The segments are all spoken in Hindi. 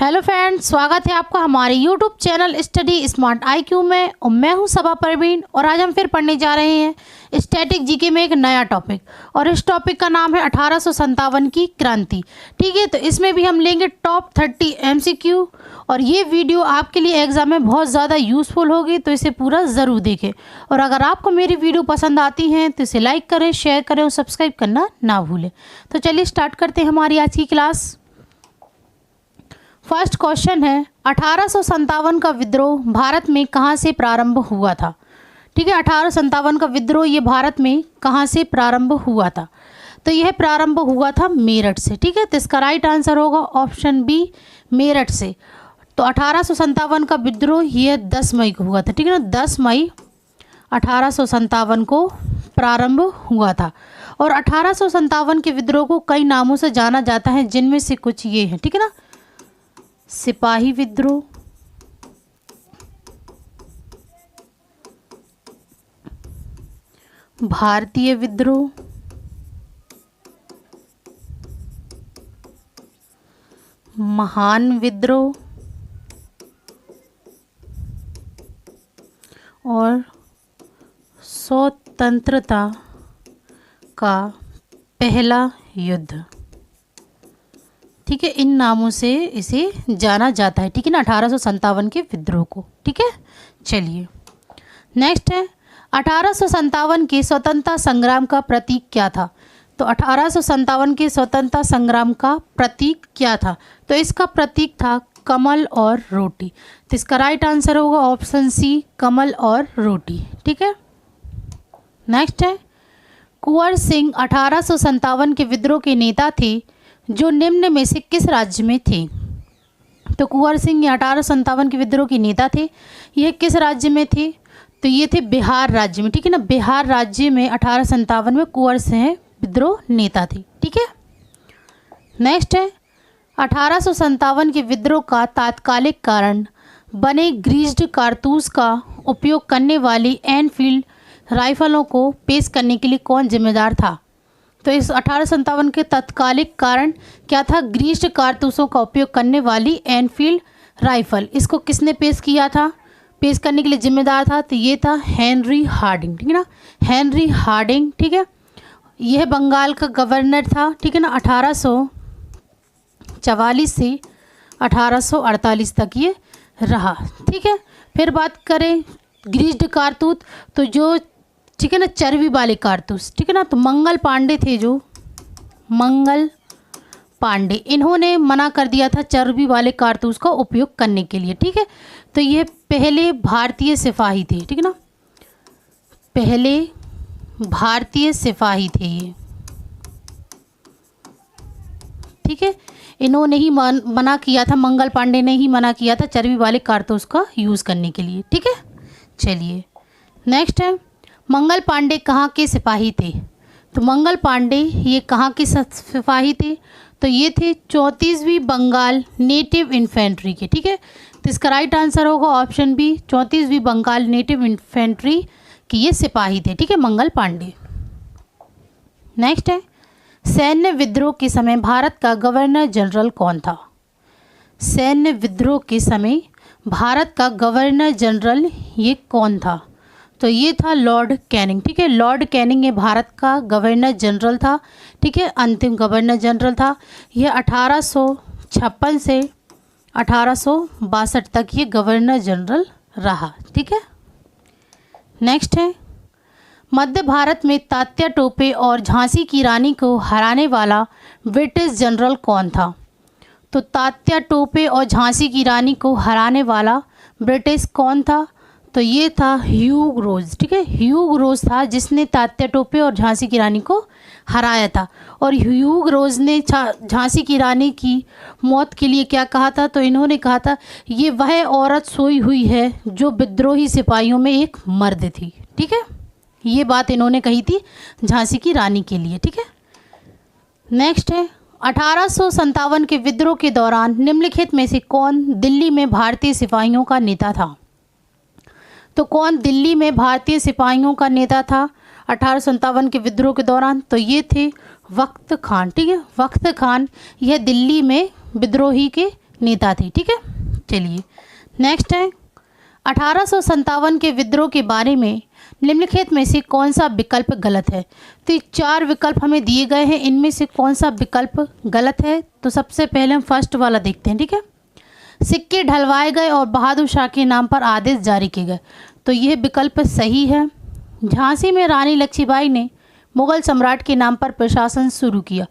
हेलो फ्रेंड्स, स्वागत है आपका हमारे YouTube channel study smart IQ में। और मैं हूं सबा परवीन और आज हम फिर पढ़ने जा रहे हैं स्टैटिक जीके में एक नया टॉपिक। और इस टॉपिक का नाम है 1857 की क्रांति। ठीक है, तो इसमें भी हम लेंगे टॉप 30 एमसीक्यू। और ये वीडियो आपके लिए एग्जाम में बहुत ज़्यादा यूज़फुल होगी, तो इसे पूरा ज़रूर देखें। और अगर आपको मेरी वीडियो पसंद आती हैं तो इसे लाइक करें, शेयर करें और सब्सक्राइब करना ना भूलें। तो चलिए स्टार्ट करते हैं हमारी आज की क्लास। फर्स्ट क्वेश्चन है, 1857 का विद्रोह भारत में कहाँ से प्रारंभ हुआ था। ठीक है, 1857 का विद्रोह ये भारत में कहाँ से प्रारंभ हुआ था। तो यह प्रारंभ हुआ था मेरठ से। ठीक है, तो इसका राइट आंसर होगा ऑप्शन बी, मेरठ से। तो 1857 का विद्रोह यह 10 मई को हुआ था। ठीक है ना, 10 मई 1857 को प्रारंभ हुआ था। और 1857 के विद्रोह को कई नामों से जाना जाता है, जिनमें से कुछ ये हैं। ठीक है ना, सिपाही विद्रोह, भारतीय विद्रोह, महान विद्रोह और स्वतंत्रता का पहला युद्ध। ठीक है, इन नामों से इसे जाना जाता है। ठीक है ना, 1857 के विद्रोह को। ठीक है, चलिए नेक्स्ट है, 1857 के स्वतंत्रता संग्राम का प्रतीक क्या था। तो 1857 के स्वतंत्रता संग्राम का प्रतीक क्या था। तो इसका प्रतीक था कमल और रोटी। तो इसका राइट आंसर होगा ऑप्शन सी, कमल और रोटी। ठीक है, नेक्स्ट है, कुंवर सिंह 1857 के विद्रोह के नेता थे, जो निम्न में से किस राज्य में थे। तो कुंवर सिंह 1857 के विद्रोह के नेता थे, यह किस राज्य में थे। तो ये थे बिहार राज्य में। ठीक है ना, बिहार राज्य में 1857 में कुंवर सिंह विद्रोह नेता थे। ठीक है, नेक्स्ट है, 1857 के विद्रोह का तात्कालिक कारण बने ग्रीज्ड कारतूस का उपयोग करने वाली एनफील्ड राइफलों को पेश करने के लिए कौन जिम्मेदार था। तो इस 1857 के तत्कालिक कारण क्या था, ग्रीज्ड कारतूसों का उपयोग करने वाली एनफील्ड राइफल। इसको किसने पेश किया था, पेश करने के लिए जिम्मेदार था। तो ये था हेनरी हार्डिंग। ठीक है ना, हेनरी हार्डिंग। ठीक है, यह बंगाल का गवर्नर था। ठीक है ना, 1844 से 1848 तक ये रहा। ठीक है, फिर बात करें ग्रीज्ड कारतूस, तो जो ठीक है ना चर्बी वाले कारतूस। ठीक है ना, तो मंगल पांडे थे, जो मंगल पांडे, इन्होंने मना कर दिया था चर्बी वाले कारतूस का उपयोग करने के लिए। ठीक है, तो ये पहले भारतीय सिपाही थे। ठीक है ना, पहले भारतीय सिपाही थे ये। ठीक है, इन्होंने ही मना किया था, मंगल पांडे ने ही मना किया था चर्बी वाले कारतूस का यूज़ करने के लिए। ठीक है, चलिए नेक्स्ट है, मंगल पांडे कहाँ के सिपाही थे। तो मंगल पांडे ये कहाँ के सिपाही थे। तो ये थे 34वीं बंगाल नेटिव इन्फेंट्री के। ठीक है, तो इसका राइट आंसर होगा ऑप्शन बी, 34वीं बंगाल नेटिव इन्फेंट्री के ये सिपाही थे। ठीक है, मंगल पांडे। नेक्स्ट है, सैन्य विद्रोह के समय भारत का गवर्नर जनरल कौन था। सैन्य विद्रोह के समय भारत का गवर्नर जनरल ये कौन था। तो ये था लॉर्ड कैनिंग। ठीक है, लॉर्ड कैनिंग ये भारत का गवर्नर जनरल था। ठीक है, अंतिम गवर्नर जनरल था। यह 1856 से 1862 तक ये गवर्नर जनरल रहा। ठीक है, नेक्स्ट है, मध्य भारत में तात्या टोपे और झांसी की रानी को हराने वाला ब्रिटिश जनरल कौन था। तो तात्या टोपे और झांसी की रानी को हराने वाला ब्रिटिश कौन था। तो ये था ह्यूग रोज। ठीक है, ह्यूग रोज था जिसने तात्या टोपे और झांसी की रानी को हराया था। और ह्यूग रोज ने झांसी की रानी की मौत के लिए क्या कहा था। तो इन्होंने कहा था, ये वह औरत सोई हुई है जो विद्रोही सिपाहियों में एक मर्द थी। ठीक है, ये बात इन्होंने कही थी झांसी की रानी के लिए। ठीक है, नेक्स्ट है, 1857 के विद्रोह के दौरान निम्नलिखित में से कौन दिल्ली में भारतीय सिपाहियों का नेता था। तो कौन दिल्ली में भारतीय सिपाहियों का नेता था 1857 के विद्रोह के दौरान। तो ये थे वक्त खान। ठीक है, वक्त खान यह दिल्ली में विद्रोही के नेता थे। ठीक है, चलिए नेक्स्ट है 1857 के विद्रोह के बारे में निम्नलिखित में से कौन सा विकल्प गलत है। तो ये 4 विकल्प हमें दिए गए हैं, इनमें से कौन सा विकल्प गलत है। तो सबसे पहले हम फर्स्ट वाला देखते हैं। ठीक है, सिक्के ढलवाए गए और बहादुर शाह के नाम पर आदेश जारी किए गए। तो यह विकल्प सही है। झांसी में रानी लक्ष्मीबाई ने मुगल सम्राट के नाम पर प्रशासन शुरू किया।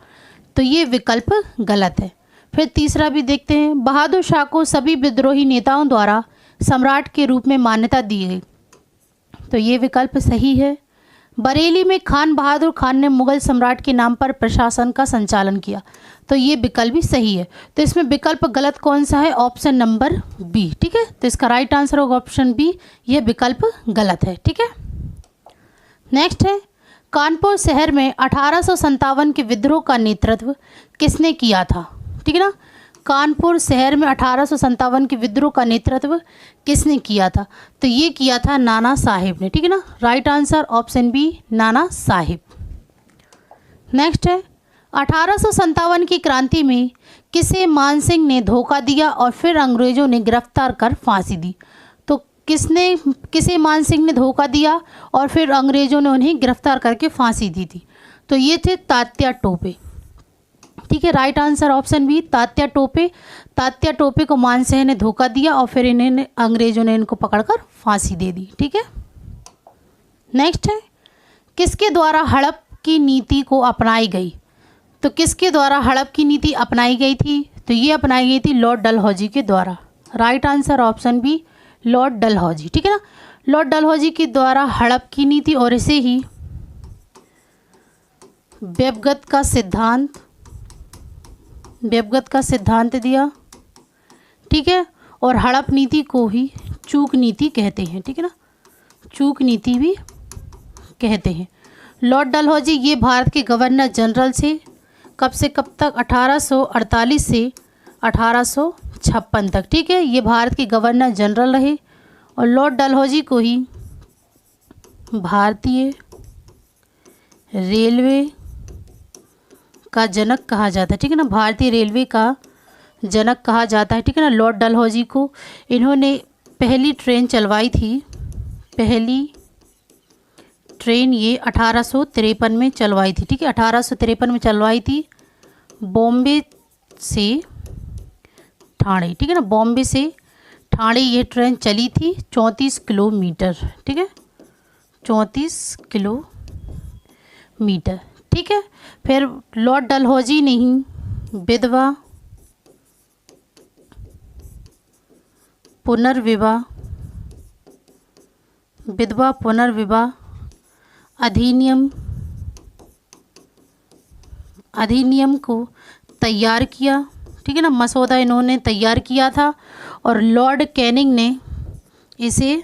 तो ये विकल्प गलत है। फिर तीसरा भी देखते हैं, बहादुर शाह को सभी विद्रोही नेताओं द्वारा सम्राट के रूप में मान्यता दी गई। तो ये विकल्प सही है। बरेली में खान बहादुर खान ने मुगल सम्राट के नाम पर प्रशासन का संचालन किया। तो ये विकल्प भी सही है। तो इसमें विकल्प गलत कौन सा है, ऑप्शन नंबर बी। ठीक है, तो इसका राइट आंसर होगा ऑप्शन बी, यह विकल्प गलत है। ठीक है, नेक्स्ट है कानपुर शहर में 1857 के विद्रोह का नेतृत्व किसने किया था। ठीक है ना, कानपुर शहर में 1857 के विद्रोह का नेतृत्व किसने किया था। तो ये किया था नाना साहिब ने। ठीक है ना, right answer option B, Nana Sahib. Next है 1857 की क्रांति में किसे मानसिंह ने धोखा दिया और फिर अंग्रेजों ने गिरफ्तार कर फांसी दी। तो किसे मानसिंह ने धोखा दिया और फिर अंग्रेजों ने उन्हें गिरफ्तार करके फांसी दी थी। तो ये थे तात्या टोपे। ठीक है, right answer option B, Tatya Tope. Tatya Tope को मानसिंह ने धोखा दिया और फिर इन्हें अंग्रेजों ने इनको पकड़कर फांसी दे दी। ठीक है, नेक्स्ट है किसके द्वारा हड़प की नीति को अपनाई गई। तो किसके द्वारा हड़प की नीति अपनाई गई थी। तो ये अपनाई गई थी लॉर्ड डलहौजी के द्वारा। Right answer option B, Lord Dalhousie. ठीक है ना, लॉर्ड डलहौजी के द्वारा हड़प की नीति और इसे ही व्यवगत का सिद्धांत दिया। ठीक है, और हड़प नीति को ही चूक नीति कहते हैं। ठीक है ना, चूक नीति भी कहते हैं। लॉर्ड डलहौजी ये भारत के गवर्नर जनरल से कब से कब तक, 1848 से 1856 तक। ठीक है, ये भारत के गवर्नर जनरल रहे और लॉर्ड डलहौजी को ही भारतीय रेलवे का जनक कहा जाता है। ठीक है ना, भारतीय रेलवे का जनक कहा जाता है। ठीक है ना, लॉर्ड डलहौजी को इन्होंने पहली ट्रेन चलवाई थी। पहली ट्रेन ये 1853 में चलवाई थी। ठीक है, 1853 में चलवाई थी बॉम्बे से ठाणे। ठीक है ना, बॉम्बे से ठाणे ये ट्रेन चली थी 34 किलोमीटर। ठीक है, 34 किलोमीटर। ठीक है, फिर लॉर्ड डलहौजी ने ही विधवा पुनर्विवाह अधिनियम को तैयार किया। ठीक है ना, मसौदा इन्होंने तैयार किया था और लॉर्ड कैनिंग ने इसे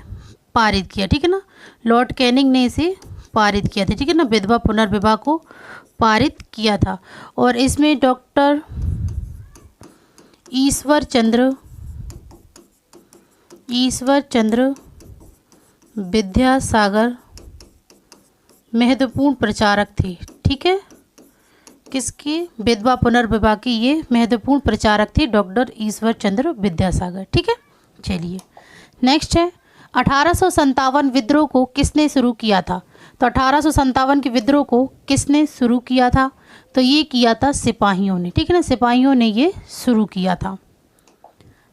पारित किया। ठीक है ना, लॉर्ड कैनिंग ने इसे पारित किया था। ठीक है ना, विधवा पुनर्विवाह को पारित किया था और इसमें डॉक्टर ईश्वर चंद्र विद्यासागर महत्वपूर्ण प्रचारक थे। ठीक है, किसके, विधवा पुनर्विवाह के ये महत्वपूर्ण प्रचारक थे डॉक्टर ईश्वर चंद्र विद्यासागर। ठीक है, चलिए नेक्स्ट है 1857 विद्रोह को किसने शुरू किया था। तो 1857 के विद्रोह को किसने शुरू किया था। तो ये किया था सिपाहियों ने। ठीक है ना, सिपाहियों ने ये शुरू किया था।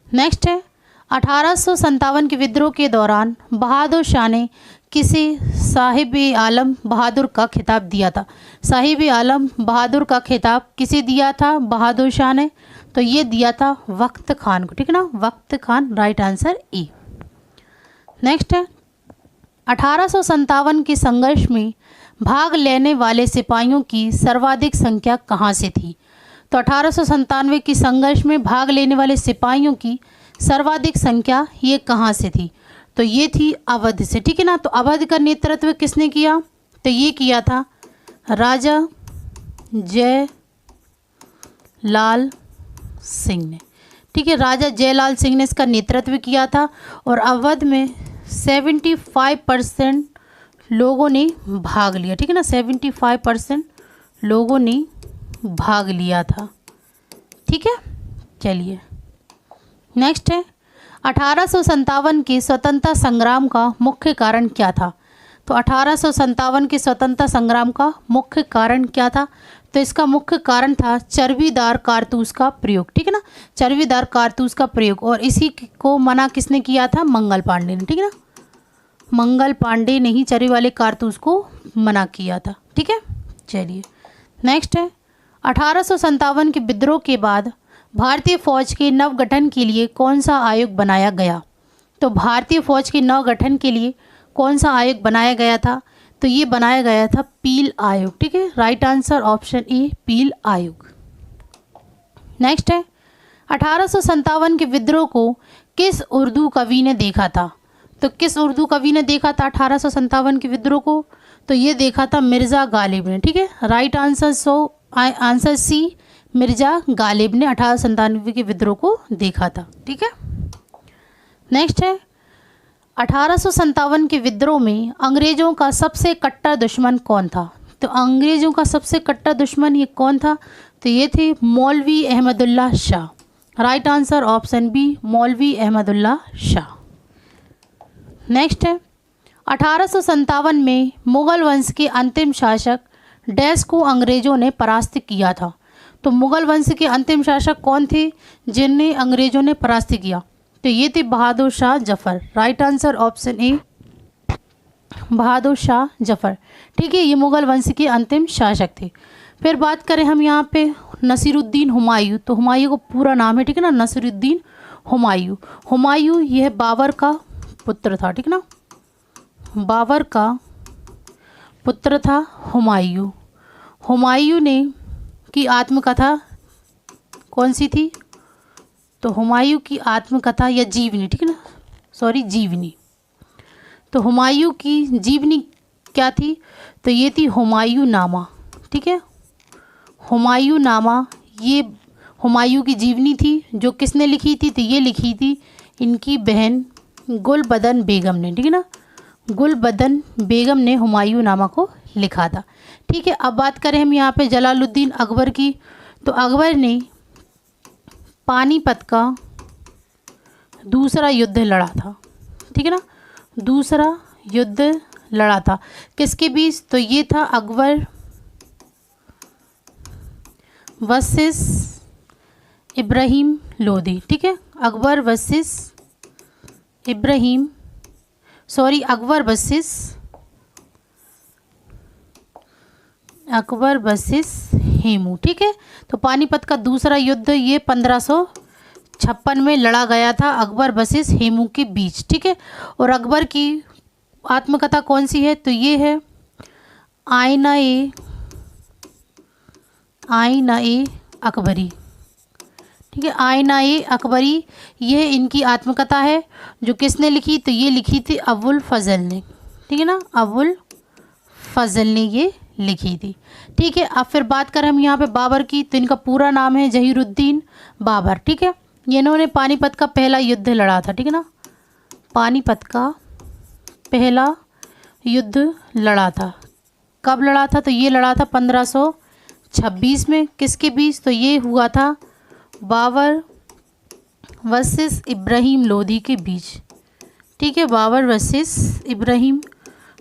नेक्स्ट है 1857 के विद्रोह के दौरान बहादुर शाह ने किसे साहिब आलम बहादुर का खिताब दिया था। साहिब आलम बहादुर का खिताब किसे दिया था बहादुर शाह ने। तो ये दिया था वक्त खान को। ठीक है ना, वक्त खान, राइट आंसर ई। नेक्स्ट है 1857 के संघर्ष में भाग लेने वाले सिपाहियों की सर्वाधिक संख्या कहाँ से थी। तो 1897 के संघर्ष में भाग लेने वाले सिपाहियों की सर्वाधिक संख्या ये कहाँ से थी। तो ये थी अवध से। ठीक है ना, तो अवध का नेतृत्व किसने किया। तो ये किया था राजा जयलाल सिंह ने। ठीक है, राजा जयलाल सिंह ने इसका नेतृत्व किया था और अवध में 75% लोगों ने भाग लिया। ठीक है ना, 75% लोगों ने भाग लिया था। ठीक है, चलिए नेक्स्ट है 1857 के स्वतंत्रता संग्राम का मुख्य कारण क्या था। तो 1857 के स्वतंत्रता संग्राम का मुख्य कारण क्या था। तो इसका मुख्य कारण था चर्बीदार कारतूस का प्रयोग, ठीक है ना, चर्बीदार कारतूस का प्रयोग। और इसी को मना किसने किया था, मंगल पांडे ने, ठीक है ना, मंगल पांडे ने ही चर्बी वाले कारतूस को मना किया था, ठीक है। चलिए नेक्स्ट है 1857 के विद्रोह के बाद भारतीय फौज के नवगठन के लिए कौन सा आयोग बनाया गया। तो भारतीय फौज के नवगठन के लिए कौन सा आयोग बनाया गया था। तो ये बनाया गया था पील आयोग, ठीक है। राइट आंसर ऑप्शन ए पील आयोग। नेक्स्ट है 1857 के विद्रोह को किस उर्दू कवि ने देखा था। तो किस उर्दू कवि ने देखा था 1857 के विद्रोह को। तो ये देखा था मिर्ज़ा गालिब ने, ठीक है। Right answer answer C Mirza Ghalib ने 1897 के विद्रोह को देखा था, ठीक है। नेक्स्ट है 1857 के विद्रोह में अंग्रेज़ों का सबसे कट्टर दुश्मन कौन था। तो अंग्रेज़ों का सबसे कट्टर दुश्मन ये कौन था। तो ये थे Maulvi Ahmadullah Shah. Right answer option B Maulvi Ahmadullah Shah. Next है 1857 में मुग़ल वंश के अंतिम शासक डैश को अंग्रेज़ों ने परास्त किया था। तो मुग़ल वंश के अंतिम शासक कौन थे जिन्हें अंग्रेज़ों ने परास्त किया। तो ये थे Bahadur Shah Zafar. Right answer option A Bahadur Shah Zafar, ठीक है। ये मुग़ल वंश के अंतिम शासक थे। फिर बात करें हम यहाँ पे नसीरुद्दीन हुमायूं। तो हुमायूं का पूरा नाम है, ठीक है ना, नसीरुद्दीन हुमायूं। हुमायूं यह बाबर का पुत्र था, ठीक है ना, बाबर का पुत्र था हुमायूं। हुमायूं ने की आत्मकथा कौन सी थी। तो हुमायूं की आत्मकथा या जीवनी, ठीक है ना, सॉरी जीवनी। तो हुमायूं की जीवनी क्या थी। तो ये थी हुमायूं नामा, ठीक है। हुमायूं नामा ये हुमायूं की जीवनी थी जो किसने लिखी थी। तो ये लिखी थी इनकी बहन गुलबदन बेगम ने, ठीक है ना, गुलबदन बेगम ने हुमायूं नामा को लिखा था, ठीक है। अब बात करें हम यहाँ पे जलालुद्दीन अकबर की। तो अकबर ने पानीपत का दूसरा युद्ध लड़ा था, ठीक है ना, दूसरा युद्ध लड़ा था किसके बीच। तो ये था अकबर वर्सेस इब्राहिम लोदी, ठीक है। अकबर वर्सेस इब्राहिम अकबर वर्सेस हेमू, ठीक है। तो पानीपत का दूसरा युद्ध ये 1556 में लड़ा गया था अकबर वर्सेस हेमू के बीच, ठीक है। और अकबर की आत्मकथा कौन सी है। तो ये है आईना ए अकबरी, ठीक है। आईना ए अकबरी ये इनकी आत्मकथा है जो किसने लिखी। तो ये लिखी थी अबुल फजल ने, ठीक है ना, अबुल फजल ने ये लिखी थी, ठीक है। अब फिर बात करें हम यहाँ पे बाबर की। तो इनका पूरा नाम है जहीरुद्दीन बाबर, ठीक है। इन्होंने पानीपत का पहला युद्ध लड़ा था, ठीक है ना, पानीपत का पहला युद्ध लड़ा था। कब लड़ा था। तो ये लड़ा था 1526 में किसके बीच। तो ये हुआ था बाबर वर्सेस इब्राहिम लोदी के बीच, ठीक है, बाबर वर्सेस इब्राहिम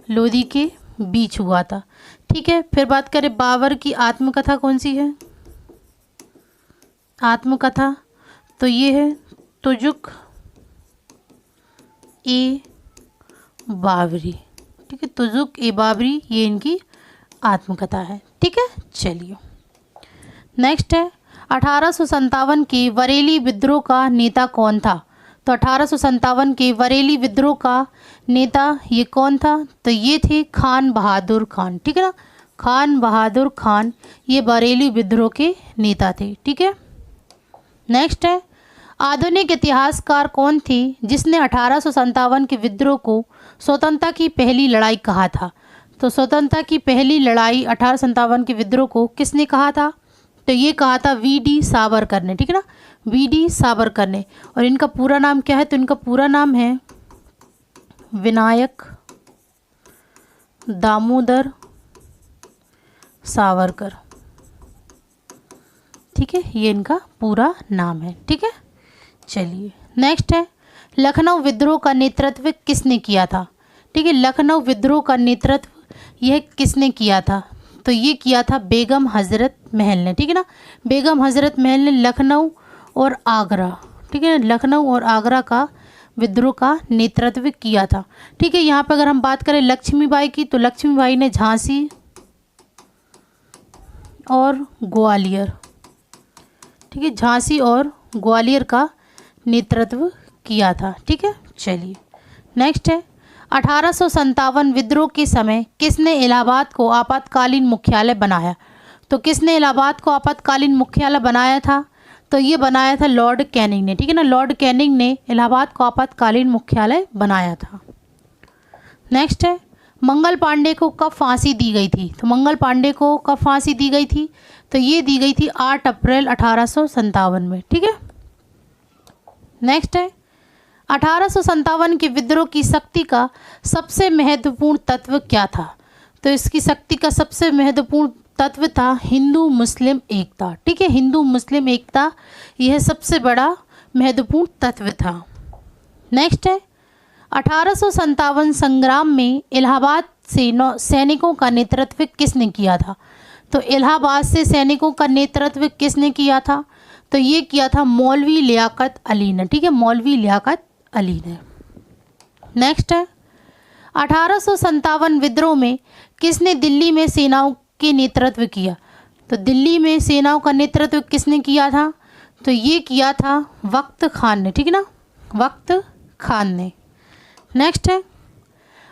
लोदी के बीच हुआ था, ठीक है। फिर बात करें बाबर की आत्मकथा कौन सी है। आत्मकथा तो ये है तुजुक ए बाबरी, ठीक है, तुजुक ए बाबरी ये इनकी आत्मकथा है, ठीक है। चलिए नेक्स्ट है 1857 के बरेली विद्रोह का नेता कौन था। तो 1857 के बरेली विद्रोह का नेता ये कौन था। तो ये थे खान बहादुर खान, ठीक है ना, खान बहादुर खान ये बरेली विद्रोह के नेता थे, ठीक है। नेक्स्ट है आधुनिक इतिहासकार कौन थे जिसने 1857 के विद्रोह को स्वतंत्रता की पहली लड़ाई कहा था। तो स्वतंत्रता की पहली लड़ाई 1857 के विद्रोह को किसने कहा था। तो ये कहा था वी.डी. सावरकर ने, ठीक है ना, वी.डी. सावरकर ने। और इनका पूरा नाम क्या है। तो इनका पूरा नाम है विनायक दामोदर सावरकर, ठीक है, ये इनका पूरा नाम है, ठीक है। चलिए नेक्स्ट है, लखनऊ विद्रोह का नेतृत्व किसने किया था? ठीक है, लखनऊ विद्रोह का नेतृत्व यह किसने किया था? तो ये किया था बेगम हज़रत महल ने। ठीक है ना, बेगम हज़रत महल ने लखनऊ और आगरा, ठीक है, लखनऊ और आगरा का विद्रोह का नेतृत्व किया था। ठीक है, यहाँ पर अगर हम बात करें लक्ष्मीबाई की, तो लक्ष्मीबाई ने झांसी और ग्वालियर, ठीक है, झांसी और ग्वालियर का नेतृत्व किया था। ठीक है, चलिए नेक्स्ट है, 1857 विद्रोह के समय किसने इलाहाबाद को आपातकालीन मुख्यालय बनाया? तो किसने इलाहाबाद को आपातकालीन मुख्यालय बनाया था? तो ये बनाया था लॉर्ड कैनिंग ने। ठीक है ना, लॉर्ड कैनिंग ने इलाहाबाद को आपातकालीन मुख्यालय बनाया था। नेक्स्ट है, मंगल पांडे को कब फांसी दी गई थी? तो मंगल पांडे को कब फांसी दी गई थी? तो ये दी गई थी 8 अप्रैल 1857 में। ठीक है, नेक्स्ट है, 1857 के विद्रोह की शक्ति का सबसे महत्वपूर्ण तत्व क्या था? तो इसकी शक्ति का सबसे महत्वपूर्ण तत्व था हिंदू मुस्लिम एकता। ठीक है, हिंदू मुस्लिम एकता यह सबसे बड़ा महत्वपूर्ण तत्व था। नेक्स्ट है, 1857 संग्राम में इलाहाबाद से सैनिकों का नेतृत्व किसने किया था? तो इलाहाबाद से सैनिकों का नेतृत्व किसने किया था? तो ये किया था मौलवी लियाकत अली ने। ठीक है, मौलवी लियाकत अली ने। नेक्स्ट है, 1857 विद्रोह में किसने दिल्ली में सेनाओं के नेतृत्व किया? तो दिल्ली में सेनाओं का नेतृत्व किसने किया था? तो ये किया था वक्त खान ने। ठीक है ना, वक्त खान ने। नेक्स्ट है,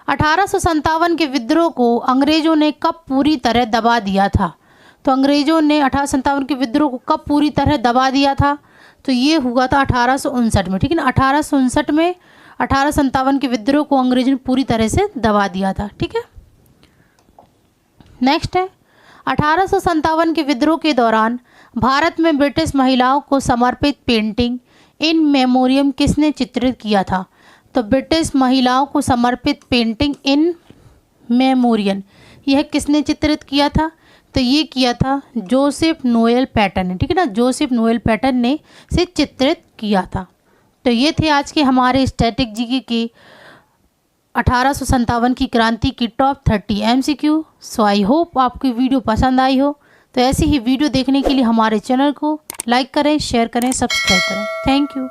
1857 के विद्रोह को अंग्रेज़ों ने कब पूरी तरह दबा दिया था? तो अंग्रेज़ों ने 1857 के विद्रोह को कब पूरी तरह दबा दिया था? तो ये हुआ था 1859 में। ठीक है ना, 1859 में 1857 के विद्रोह को अंग्रेज़ों ने पूरी तरह से दबा दिया था। ठीक है, नेक्स्ट है, 1857 के विद्रोह के दौरान भारत में ब्रिटिश महिलाओं को समर्पित पेंटिंग इन मेमोरियम किसने चित्रित किया था? तो ब्रिटिश महिलाओं को समर्पित पेंटिंग इन मेमोरियम यह किसने चित्रित किया था? तो ये किया था जोसेफ नोएल पैटन ने। ठीक है ना, जोसेफ नोएल पैटन ने से चित्रित किया था। तो ये थे आज के हमारे स्टैटिक जीके के 1857 की क्रांति की top 30 MCQ। So I hope आपकी वीडियो पसंद आई हो। तो ऐसी ही वीडियो देखने के लिए हमारे चैनल को लाइक करें, शेयर करें, सब्सक्राइब करें। Thank you.